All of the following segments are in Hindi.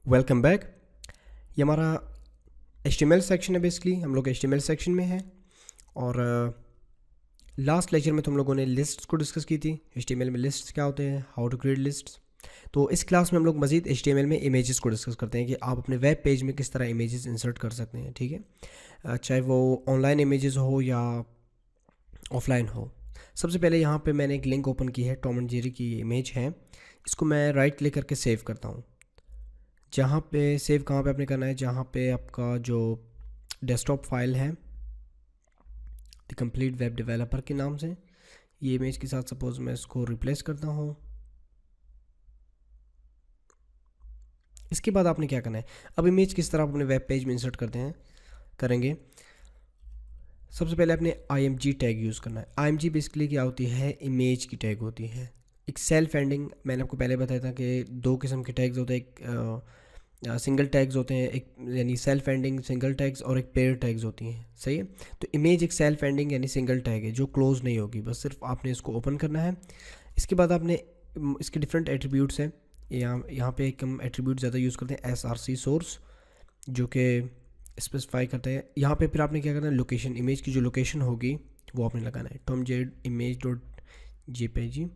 Welcome back. ये हमारा HTML सेक्शन है। बेसिकली हम लोग HTML सेक्शन में हैं और लास्ट लेक्चर में तुम लोगों ने लिस्ट्स को डिस्कस की थी। HTML में लिस्ट्स क्या होते हैं, हाउ टू क्रिएट लिस्ट्स। तो इस क्लास में हम लोग मज़ीद HTML में इमेजेस को डिस्कस करते हैं कि आप अपने वेब पेज में किस तरह इमेजेस इंसर्ट कर सकते हैं। ठीक है, चाहे वो ऑनलाइन इमेजेस हो या ऑफलाइन हो। सबसे पहले यहाँ पे मैंने एक लिंक ओपन की है, टॉम एंड जेरी की इमेज है। इसको मैं राइट क्लिक करके सेव करता हूँ। जहाँ पे सेव कहाँ पे आपने करना है, जहाँ पे आपका जो डेस्कटॉप फाइल है द कंप्लीट वेब डेवलपर के नाम से, ये इमेज के साथ सपोज मैं इसको रिप्लेस करता हूँ। इसके बाद आपने क्या करना है, अब इमेज किस तरह आप अपने वेब पेज में इंसर्ट करते हैं करेंगे। सबसे पहले आपने IMG टैग यूज़ करना है। IMG बेसिकली क्या होती है, इमेज की टैग होती है। एक सेल्फ एंडिंग, मैंने आपको पहले बताया था कि दो किस्म के टैग्स होते हैं। एक सिंगल टैग्स होते हैं, एक यानी सेल्फ एंडिंग सिंगल टैग्स, और एक पेयर टैग्स होती हैं। सही है। तो इमेज एक सेल्फ एंडिंग यानी सिंगल टैग है जो क्लोज नहीं होगी, बस सिर्फ आपने इसको ओपन करना है। इसके बाद आपने इसके डिफरेंट एट्रीब्यूट्स हैं। यहाँ पे एक हम एट्रीब्यूट ज़्यादा यूज़ करते हैं, SRC सोर्स, जो कि स्पेसिफाई करते हैं। यहाँ पे फिर आपने क्या करना है, लोकेशन, इमेज की जो लोकेशन होगी वो आपने लगाना है। Tom Z image dot JPG।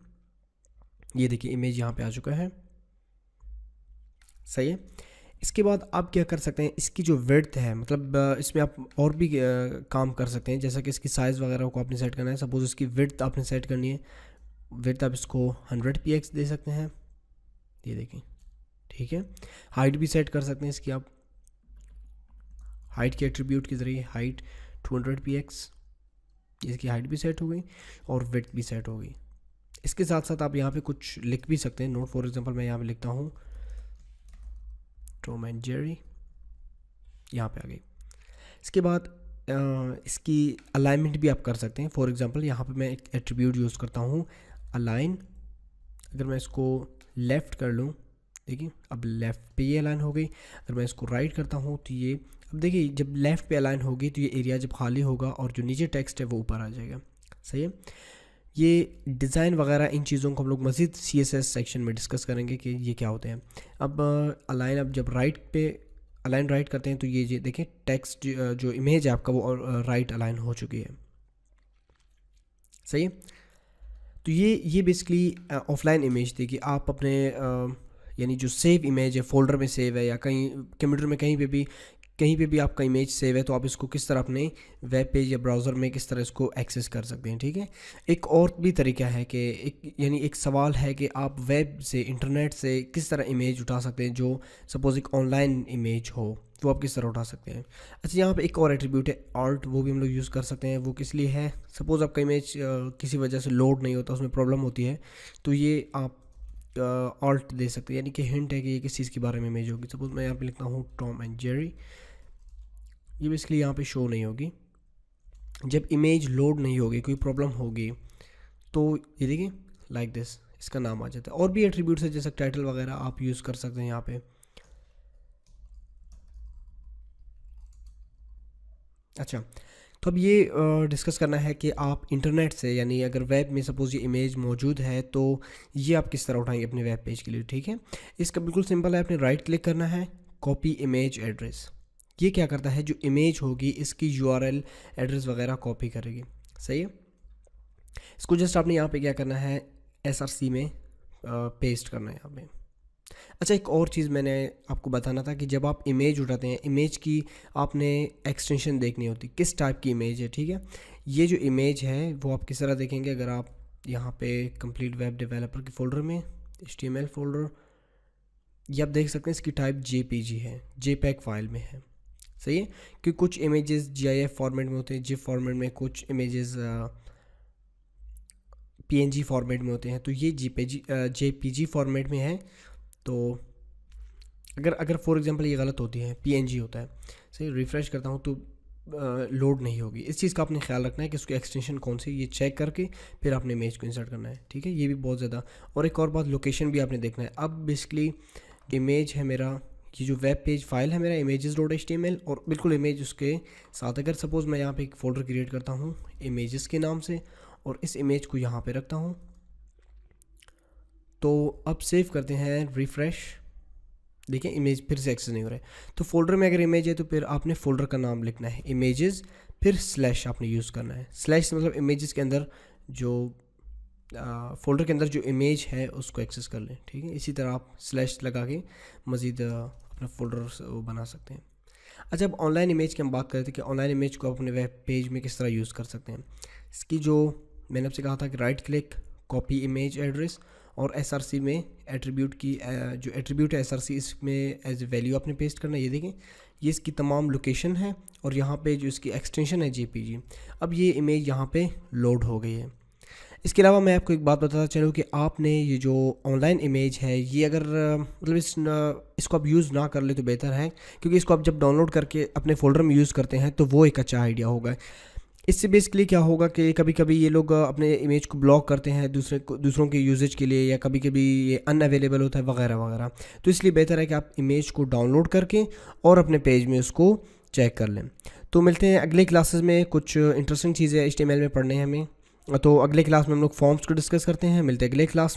ये देखिए इमेज यहाँ पे आ चुका है। सही है। इसके बाद आप क्या कर सकते हैं, इसकी जो विड्थ है, मतलब इसमें आप और भी काम कर सकते हैं, जैसा कि इसकी साइज़ वगैरह को आपने सेट करना है। सपोज़ इसकी विड्थ आपने सेट करनी है, विड्थ आप इसको 100px दे सकते हैं। ये देखिए, ठीक है। हाइट भी सेट कर सकते हैं इसकी आप, हाइट के एट्रीब्यूट के ज़रिए हाइट 200px, इसकी हाइट भी सेट हो गई और विड्थ भी सेट हो गई। इसके साथ साथ आप यहाँ पे कुछ लिख भी सकते हैं। नोट फॉर एग्जांपल मैं यहाँ पे लिखता हूँ टॉम एंड जेरी, यहाँ पे आ गई। इसके बाद इसकी अलाइनमेंट भी आप कर सकते हैं। फॉर एग्जांपल यहाँ पे मैं एक एट्रीब्यूट यूज़ करता हूँ अलाइन। अगर मैं इसको लेफ़्ट कर लूँ, देखिए अब लेफ़्ट पे ये अलाइन हो गई। अगर मैं इसको राइट करता हूँ तो ये, अब देखिए जब लेफ़्ट पे अलाइन होगी तो ये एरिया जब खाली होगा और जो नीचे टेक्स्ट है वो ऊपर आ जाएगा। सही है। ये डिज़ाइन वगैरह इन चीज़ों को हम लोग मज़ीद CSS सेक्शन में डिस्कस करेंगे कि ये क्या होते हैं। अब अलाइन, अब जब राइट पे अलाइन राइट करते हैं तो ये देखें टेक्स्ट जो इमेज है आपका वो राइट अलाइन हो चुकी है। सही है। तो ये बेसिकली ऑफलाइन इमेज थी कि आप अपने यानी जो सेव इमेज है, फोल्डर में सेव है या कहीं कंप्यूटर में कहीं पे भी आपका इमेज सेव है, तो आप इसको किस तरह अपने वेब पेज या ब्राउज़र में किस तरह इसको एक्सेस कर सकते हैं। ठीक है। एक और भी तरीका है कि एक सवाल है कि आप वेब से, इंटरनेट से किस तरह इमेज उठा सकते हैं। जो सपोज एक ऑनलाइन इमेज हो वो आप किस तरह उठा सकते हैं। अच्छा, यहाँ पे एक और एट्रीब्यूट है आर्ट, वो भी हम लोग यूज़ कर सकते हैं। वो किस लिए है, सपोज़ आपका इमेज किसी वजह से लोड नहीं होता, उसमें प्रॉब्लम होती है, तो ये आप आल्ट दे सकते हैं, यानी कि हिंट है कि ये किस चीज़ के बारे में इमेज होगी। सपोज मैं यहाँ पे लिखता हूँ टॉम एंड जेरी, ये बेसिकली यहाँ पे शो नहीं होगी। जब इमेज लोड नहीं होगी, कोई प्रॉब्लम होगी, तो ये देखिए लाइक दिस इसका नाम आ जाता है। और भी एट्रीब्यूट्स है जैसे टाइटल वगैरह आप यूज़ कर सकते हैं यहाँ पे। अच्छा, तो अब ये डिस्कस करना है कि आप इंटरनेट से, यानी अगर वेब में सपोज़ ये इमेज मौजूद है तो ये आप किस तरह उठाएंगे अपने वेब पेज के लिए। ठीक है। इसका बिल्कुल सिंपल है, आपने राइट क्लिक करना है, कॉपी इमेज एड्रेस। ये क्या करता है, जो इमेज होगी इसकी URL एड्रेस वगैरह कॉपी करेगी। सही है। इसको जस्ट आपने यहाँ पे क्या करना है, SRC में पेस्ट करना है यहाँ पे। अच्छा, एक और चीज़ मैंने आपको बताना था कि जब आप इमेज उठाते हैं, इमेज की आपने एक्सटेंशन देखनी होती, किस टाइप की इमेज है। ठीक है। ये जो इमेज है वो आप किस तरह देखेंगे, अगर आप यहाँ पे कंप्लीट वेब डेवलपर के फोल्डर में HTML फोल्डर, ये आप देख सकते हैं इसकी टाइप JPG है, JPEG फाइल में है। सही है। कि कुछ इमेजेस GIF फॉर्मेट में होते हैं, GIF फॉर्मेट में, कुछ इमेजेस PNG फॉर्मेट में होते हैं। तो ये JPG फॉर्मेट में है। तो अगर फॉर एग्जांपल ये गलत होती है, PNG होता है, सही, रिफ़्रेश करता हूँ तो लोड नहीं होगी। इस चीज़ का आपने ख्याल रखना है कि उसकी एक्सटेंशन कौन सी, ये चेक करके फिर आपने इमेज को इंसर्ट करना है। ठीक है। ये भी बहुत ज़्यादा। और एक और बात, लोकेशन भी आपने देखना है। अब बेसिकली इमेज है मेरा, ये जो वेब पेज फाइल है मेरा images.html, और बिल्कुल इमेज उसके साथ, अगर सपोज़ मैं यहाँ पे एक फ़ोल्डर क्रिएट करता हूँ इमेजेस के नाम से और इस इमेज को यहाँ पे रखता हूँ, तो अब सेव करते हैं, रिफ़्रेश, देखिए इमेज फिर से एक्सेस नहीं हो रहा है। तो फोल्डर में अगर इमेज है तो फिर आपने फोल्डर का नाम लिखना है इमेजेस, फिर स्लैश आपने यूज़ करना है। स्लैश मतलब इमेजेस के अंदर जो फोल्डर के अंदर जो इमेज है उसको एक्सेस कर लें, ठीक है। इसी तरह आप स्लैश लगा के मज़ीद अपना फोल्डर वो बना सकते हैं। अच्छा, अब ऑनलाइन इमेज की हम बात करते हैं कि ऑनलाइन इमेज को अपने वेब पेज में किस तरह यूज़ कर सकते हैं। इसकी जो मैंने आपसे कहा था कि right click, copy image address, और एसआरसी में एट्रीब्यूट की जो एट्रीब्यूट है एसआरसी, इसमें एज ए वैल्यू आपने पेस्ट करना है। ये देखें, ये इसकी तमाम लोकेशन है और यहाँ पे जो इसकी एक्सटेंशन है जेपीजी। अब ये इमेज यहाँ पे लोड हो गई है। इसके अलावा मैं आपको एक बात बताता चलूँ कि आपने ये जो ऑनलाइन इमेज है ये अगर मतलब इसको आप यूज़ ना कर ले तो बेहतर है, क्योंकि इसको आप जब डाउनलोड करके अपने फ़ोल्डर में यूज़ करते हैं तो वो एक अच्छा आइडिया होगा। इससे बेसिकली क्या होगा कि कभी कभी ये लोग अपने इमेज को ब्लॉक करते हैं दूसरों के यूजेज के लिए, या कभी कभी ये अनअवेलेबल होता है वगैरह वगैरह। तो इसलिए बेहतर है कि आप इमेज को डाउनलोड करके और अपने पेज में उसको चेक कर लें। तो मिलते हैं अगले क्लासेस में, कुछ इंटरेस्टिंग चीज़ें HTML में पढ़ने हैं हमें। तो अगले क्लास में हम लोग फॉर्म्स को डिस्कस करते हैं। मिलते हैं अगले क्लास।